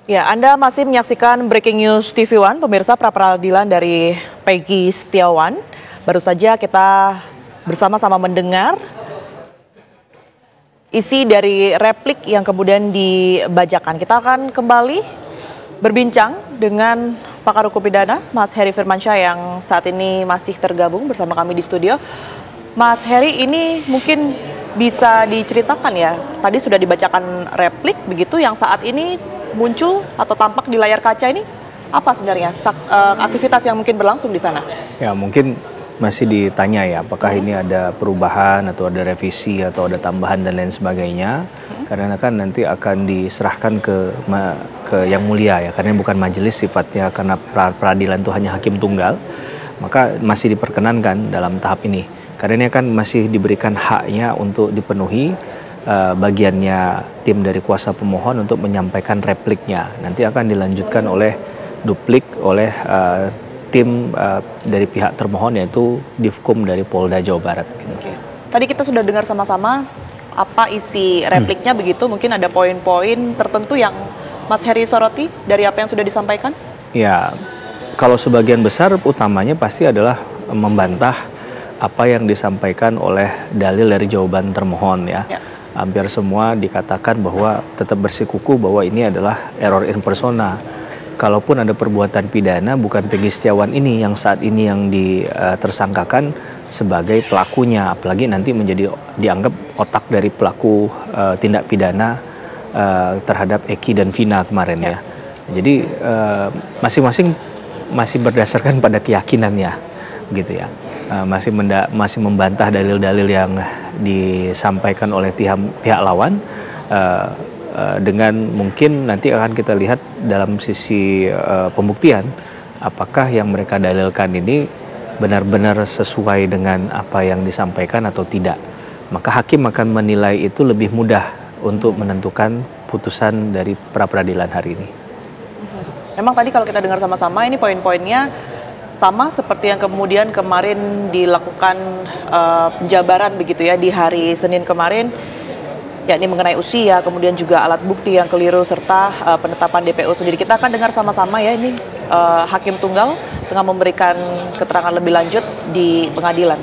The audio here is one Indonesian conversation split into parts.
Ya, Anda masih menyaksikan Breaking News TV One, pemirsa. Pra-peradilan dari Peggy Setiawan. Baru saja kita bersama-sama mendengar isi dari replik yang kemudian dibacakan. Kita akan kembali berbincang dengan pakar hukum pidana, Mas Heri Firmansyah, yang saat ini masih tergabung bersama kami di studio. Mas Heri, ini mungkin bisa diceritakan ya, tadi sudah dibacakan replik begitu, yang saat ini muncul atau tampak di layar kaca ini apa sebenarnya aktivitas yang mungkin berlangsung di sana? Ya, mungkin masih ditanya ya, apakah ini ada perubahan atau ada revisi atau ada tambahan dan lain sebagainya. Karena kan nanti akan diserahkan ke yang mulia ya, karena bukan majelis sifatnya, karena peradilan itu hanya hakim tunggal, maka masih diperkenankan dalam tahap ini. Karena ini kan masih diberikan haknya untuk dipenuhi bagiannya tim dari kuasa pemohon untuk menyampaikan repliknya. Nanti akan dilanjutkan oleh duplik oleh tim dari pihak termohon, yaitu Divkum dari Polda Jawa Barat. Oke. Tadi kita sudah dengar sama-sama apa isi repliknya begitu, mungkin ada poin-poin tertentu yang Mas Heri soroti dari apa yang sudah disampaikan? Ya, kalau sebagian besar utamanya pasti adalah membantah apa yang disampaikan oleh dalil dari jawaban termohon ya. Hampir semua dikatakan bahwa tetap bersikukuh bahwa ini adalah error in persona. Kalaupun ada perbuatan pidana, bukan Peggy Setiawan ini yang saat ini yang ditersangkakan sebagai pelakunya, apalagi nanti dianggap otak dari pelaku tindak pidana terhadap Eki dan Vina kemarin ya. Jadi masing-masing masih berdasarkan pada keyakinannya, gitu ya. Masih membantah dalil-dalil yang disampaikan oleh pihak lawan, dengan mungkin nanti akan kita lihat dalam sisi pembuktian apakah yang mereka dalilkan ini benar-benar sesuai dengan apa yang disampaikan atau tidak. Maka hakim akan menilai itu lebih mudah untuk menentukan putusan dari pra-peradilan hari ini. Memang tadi kalau kita dengar sama-sama ini poin-poinnya sama seperti yang kemudian kemarin dilakukan penjabaran begitu ya di hari Senin kemarin, yakni mengenai usia, kemudian juga alat bukti yang keliru serta penetapan DPO sendiri. Kita akan dengar sama-sama ya, ini hakim tunggal tengah memberikan keterangan lebih lanjut di pengadilan.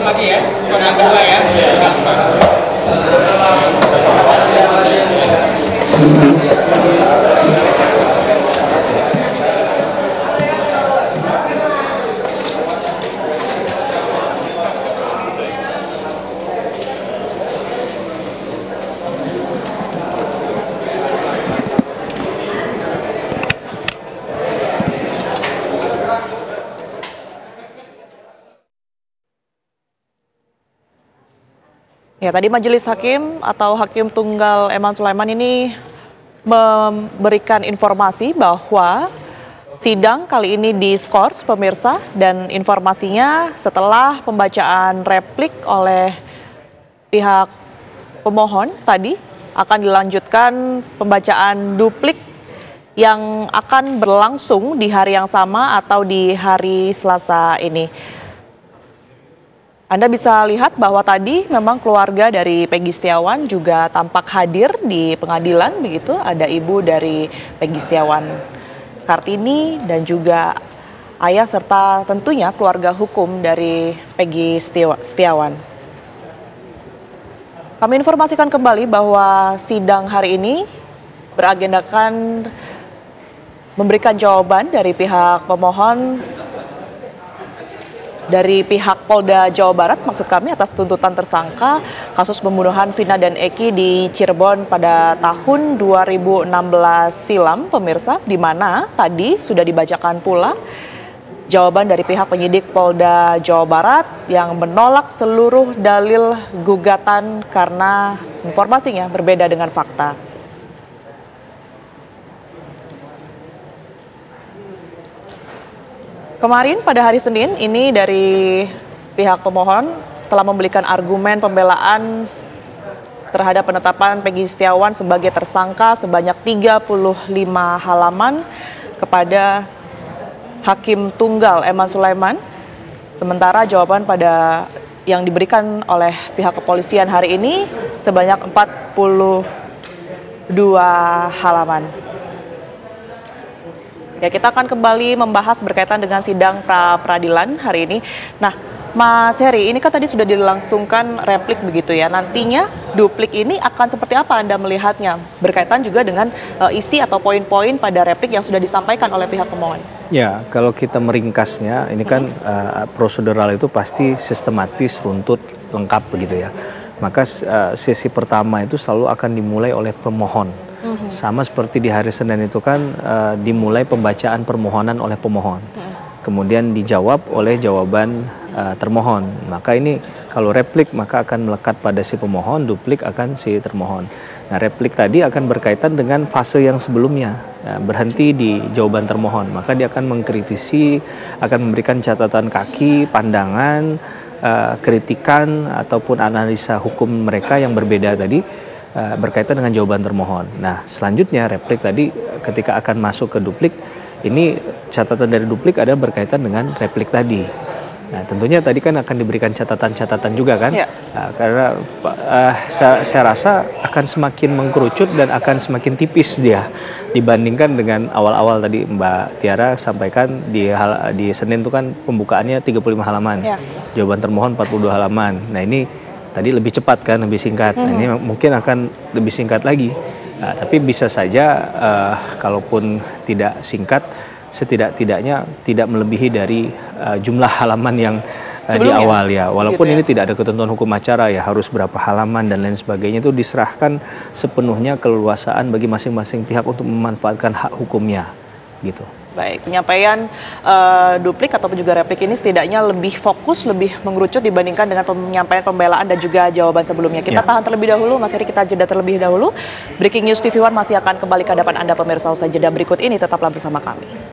Lagi ya, yang kedua ya. Ya, tadi majelis hakim atau hakim tunggal Eman Sulaiman ini memberikan informasi bahwa sidang kali ini diskors, pemirsa, dan informasinya setelah pembacaan replik oleh pihak pemohon tadi akan dilanjutkan pembacaan duplik yang akan berlangsung di hari yang sama atau di hari Selasa ini. Anda bisa lihat bahwa tadi memang keluarga dari Peggy Setiawan juga tampak hadir di pengadilan begitu. Ada ibu dari Peggy Setiawan Kartini dan juga ayah serta tentunya keluarga hukum dari Peggy Setiawan. Kami informasikan kembali bahwa sidang hari ini beragendakan memberikan jawaban dari pihak pemohon, dari pihak Polda Jawa Barat, maksud kami, atas tuntutan tersangka kasus pembunuhan Vina dan Eki di Cirebon pada tahun 2016 silam, pemirsa, di mana tadi sudah dibacakan pula jawaban dari pihak penyidik Polda Jawa Barat yang menolak seluruh dalil gugatan karena informasinya berbeda dengan fakta. Kemarin pada hari Senin ini dari pihak pemohon telah memberikan argumen pembelaan terhadap penetapan Peggy Setiawan sebagai tersangka sebanyak 35 halaman kepada Hakim Tunggal Eman Sulaiman. Sementara jawaban pada yang diberikan oleh pihak kepolisian hari ini sebanyak 42 halaman. Ya, kita akan kembali membahas berkaitan dengan sidang pra-peradilan hari ini. Nah, Mas Heri, ini kan tadi sudah dilangsungkan replik begitu ya. Nantinya duplik ini akan seperti apa Anda melihatnya? Berkaitan juga dengan isi atau poin-poin pada replik yang sudah disampaikan oleh pihak pemohon. Ya, kalau kita meringkasnya, ini kan prosedural itu pasti sistematis, runtut, lengkap begitu ya. Maka sesi pertama itu selalu akan dimulai oleh pemohon. Sama seperti di hari Senin itu kan dimulai pembacaan permohonan oleh pemohon. Kemudian dijawab oleh jawaban termohon. Maka ini kalau replik maka akan melekat pada si pemohon, duplik akan si termohon. Nah, replik tadi akan berkaitan dengan fase yang sebelumnya, berhenti di jawaban termohon. Maka dia akan mengkritisi, akan memberikan catatan kaki, pandangan, kritikan ataupun analisa hukum mereka yang berbeda tadi berkaitan dengan jawaban termohon. Nah, selanjutnya replik tadi ketika akan masuk ke duplik, ini catatan dari duplik ada berkaitan dengan replik tadi. Nah, tentunya tadi kan akan diberikan catatan-catatan juga kan, ya. Karena saya rasa akan semakin mengkerucut dan akan semakin tipis dia dibandingkan dengan awal-awal tadi Mbak Tiara sampaikan di Senin itu kan pembukaannya 35 halaman, ya. Jawaban termohon 42 halaman. Nah, ini tadi lebih cepat kan, lebih singkat. Nah, ini mungkin akan lebih singkat lagi. Nah, tapi bisa saja kalaupun tidak singkat, setidak-tidaknya tidak melebihi dari jumlah halaman yang di awal ya. Walaupun gitu ya. Ini tidak ada ketentuan hukum acara ya, harus berapa halaman dan lain sebagainya, itu diserahkan sepenuhnya keleluasaan bagi masing-masing pihak untuk memanfaatkan hak hukumnya gitu. Baik, penyampaian duplik ataupun juga replik ini setidaknya lebih fokus, lebih mengerucut dibandingkan dengan penyampaian pembelaan dan juga jawaban sebelumnya. Kita tahan terlebih dahulu, Mas Heri, kita jeda terlebih dahulu. Breaking News TV One masih akan kembali ke hadapan Anda pemirsa usai jeda berikut ini, tetaplah bersama kami.